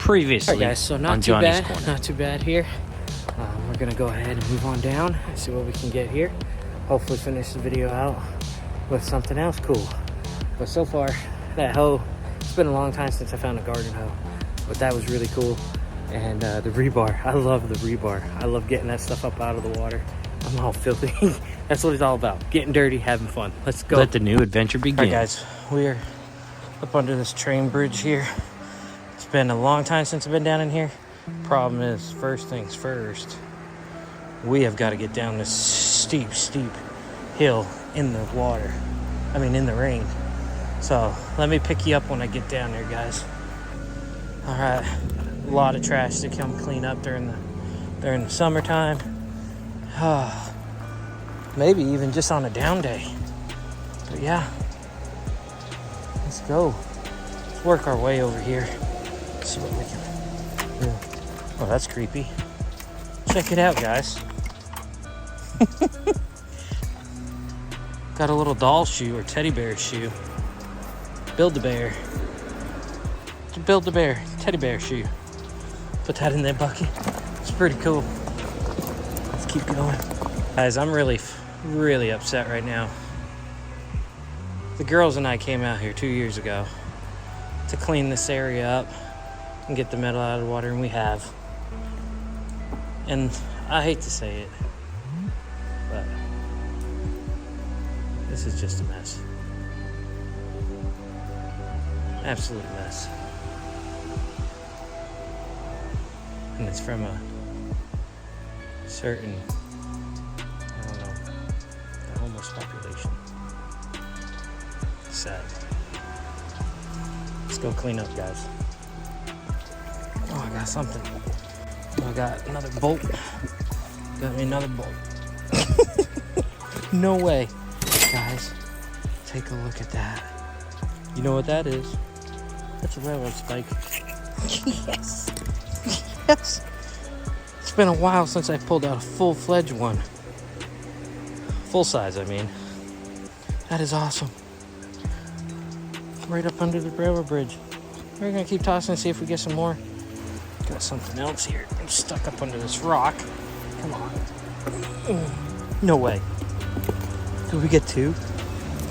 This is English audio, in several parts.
Previously, all right, guys, so on not too Johnny's bad, Corner. not too bad here. We're gonna go ahead and move on down and see what we can get here. Hopefully finish the video out with something else cool. But so far, that hoe, it's been a long time since I found a garden hoe, but that was really cool. And the rebar, I love the rebar. I love getting that stuff up out of the water. I'm all filthy. That's what it's all about, getting dirty, having fun. Let's go. Let the new adventure begin. All right, guys, we are up under this train bridge here. It's been a long time since I've been down in here. Problem is, first things first, we have got to get down this steep hill in the water. I mean, in the rain. So let me pick you up when I get down there, guys. All right, a lot of trash to come clean up during the summertime. Maybe even just on a down day. But yeah, let's go. Let's work our way over here. See what we can do. Oh, that's creepy. Check it out, guys. Got a little doll shoe or teddy bear shoe. Build-A-Bear. Build-A-Bear teddy bear shoe. Put that in that bucket. It's pretty cool. Let's keep going. Guys, I'm really upset right now. The girls and I came out here 2 years ago to clean this area up and get the metal out of the water, and we have. And I hate to say it, but this is just a mess. Absolute mess. And it's from a certain, I don't know, the homeless population. Sad. Let's go clean up, guys. Oh, I got something. I got another bolt. Got me another bolt. No way. Guys, take a look at that. You know what that is? That's a railroad spike. Yes. Yes. It's been a while since I pulled out a full-fledged one. Full size, I mean. That is awesome. Right up under the railroad bridge. We're gonna keep tossing and see if we get some more. Got something else here. I'm stuck up under this rock. Come on. No way. Did we get two?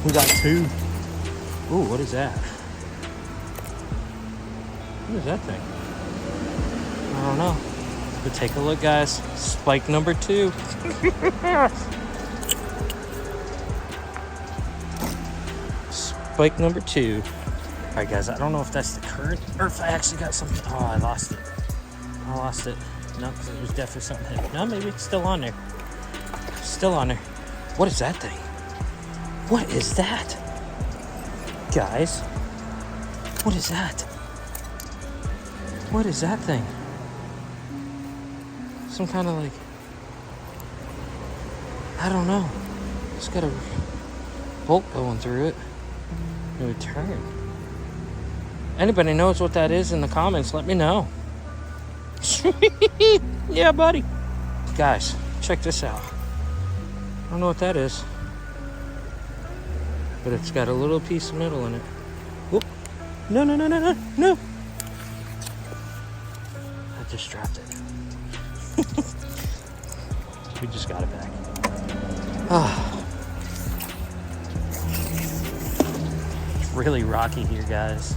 We got two. Ooh, what is that? What is that thing? I don't know. But take a look, guys. Spike number 2. Spike number 2. All right, guys. I don't know if that's the current or if I actually got something. Oh, I lost it. No, because it was definitely something heavy. No, maybe it's still on there. Still on there. What is that thing? What is that? Guys, what is that? What is that thing? Some kind of like, I don't know. It's got a bolt going through it. It would turn. Anybody knows what that is in the comments, let me know. Yeah, buddy. Guys, check this out. I don't know what that is, but it's got a little piece of metal in it. Whoop. No. I just dropped it. We just got it back. It's really rocky here, guys.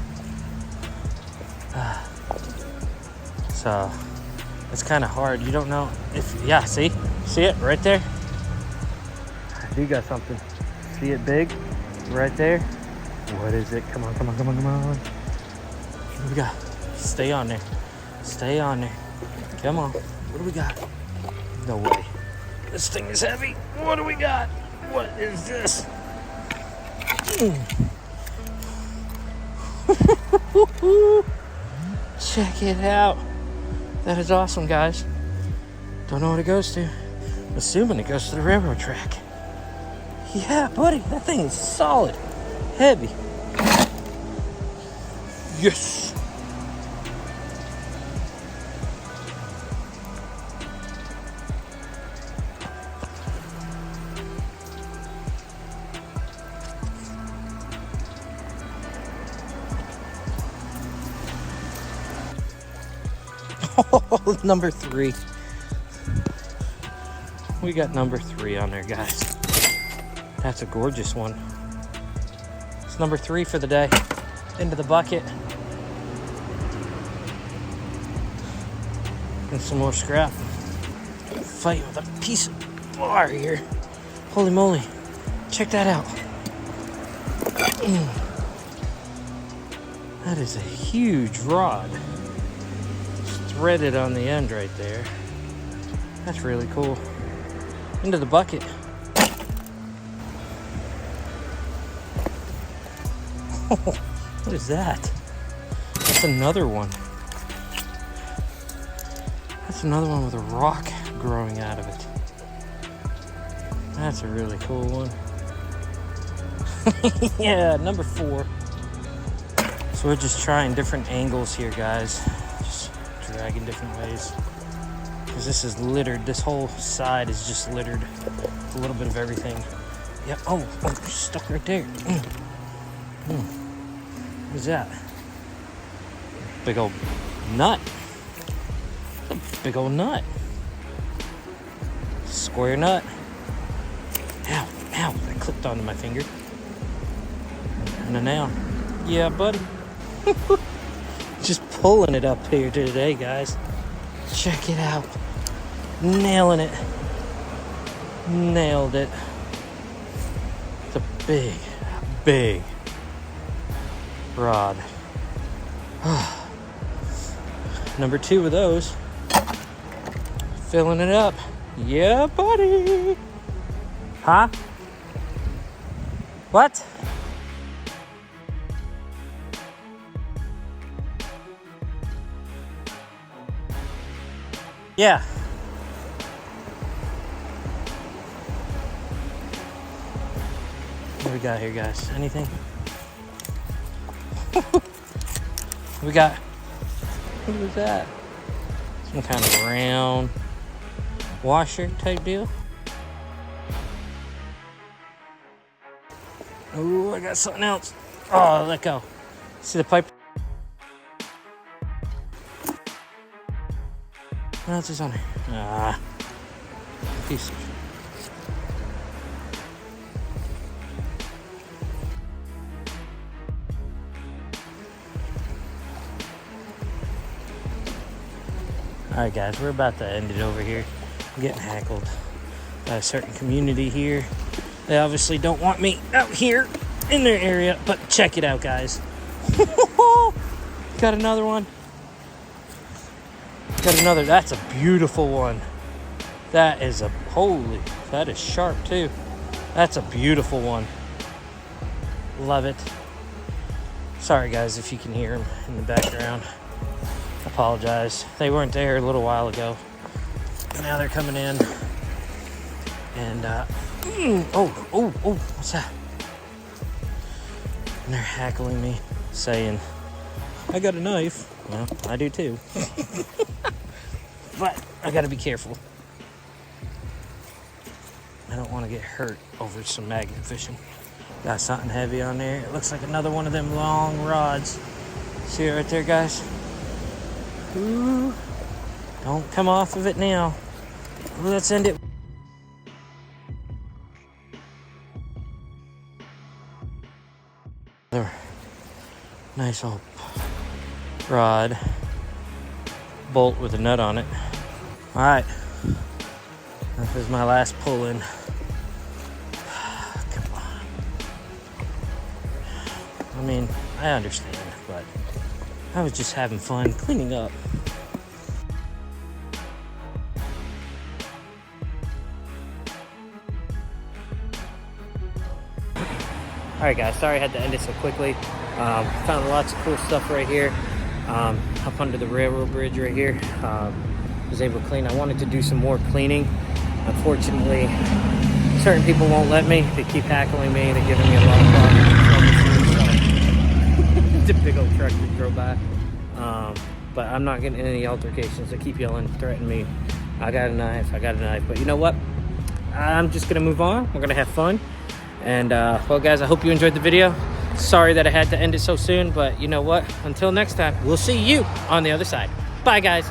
So it's kind of hard. You don't know if, yeah, see it right there? I do got something. See it big right there? What is it? Come on. What do we got? Stay on there. Come on. What do we got? No way. This thing is heavy. What do we got? What is this? Check it out. That is awesome, guys. Don't know what it goes to. I'm assuming it goes to the railroad track. Yeah, buddy, that thing is solid. Heavy. Yes. Oh, number 3. We got number 3 on there, guys. That's a gorgeous one. It's number 3 for the day. Into the bucket. And some more scrap. Fighting with a piece of bar here. Holy moly. Check that out. That is a huge rod. It's threaded on the end right there. That's really cool. Into the bucket. Oh, what is that? That's another one. That's another one with a rock growing out of it. That's a really cool one. Yeah, number 4. So we're just trying different angles here, guys. Just dragging different ways. Because this is littered. This whole side is just littered with a little bit of everything. Yeah. Oh, stuck right there. What's that? Big old nut. Big old nut. Square nut. Ow, ow. That clipped onto my finger. And a nail. Yeah, buddy. Just pulling it up here today, guys. Check it out. Nailing it. Nailed it. It's a big, big rod. Number 2 of those. Filling it up. Yeah, buddy. Huh? What? Yeah. What do we got here, guys? Anything? We got... What was that? Some kind of round washer type deal. Oh, I got something else. Oh, let go. See the pipe? What else is on here? Piece of... Alright guys, we're about to end it over here. I'm getting hackled by a certain community here. They obviously don't want me out here in their area, but check it out, guys. Got another one. Got another. That's a beautiful one. That is a... Holy, that is sharp too. That's a beautiful one. Love it. Sorry guys if you can hear them in the background. Apologize. They weren't there a little while ago. Now they're coming in. And, what's that? And they're hackling me, saying, I got a knife. Well, I do too. But I gotta be careful. I don't want to get hurt over some magnet fishing. Got something heavy on there. It looks like another one of them long rods. See it right there, guys? Ooh. Don't come off of it now. Let's end it. Nice old rod. Bolt with a nut on it. Alright. This is my last pull-in. Come on. I mean, I understand, but I was just having fun cleaning up. Alright guys, sorry I had to end it so quickly. Found lots of cool stuff right here. Up under the railroad bridge right here. Was able to clean. I wanted to do some more cleaning. Unfortunately, certain people won't let me. They keep hackling me. They're giving me a lot of problems. It's a big old truck that drove by. But I'm not getting any altercations. They keep yelling, threatening me. I got a knife. I got a knife. But you know what? I'm just going to move on. We're going to have fun. And, well, guys, I hope you enjoyed the video. Sorry that I had to end it so soon. But you know what? Until next time, we'll see you on the other side. Bye, guys.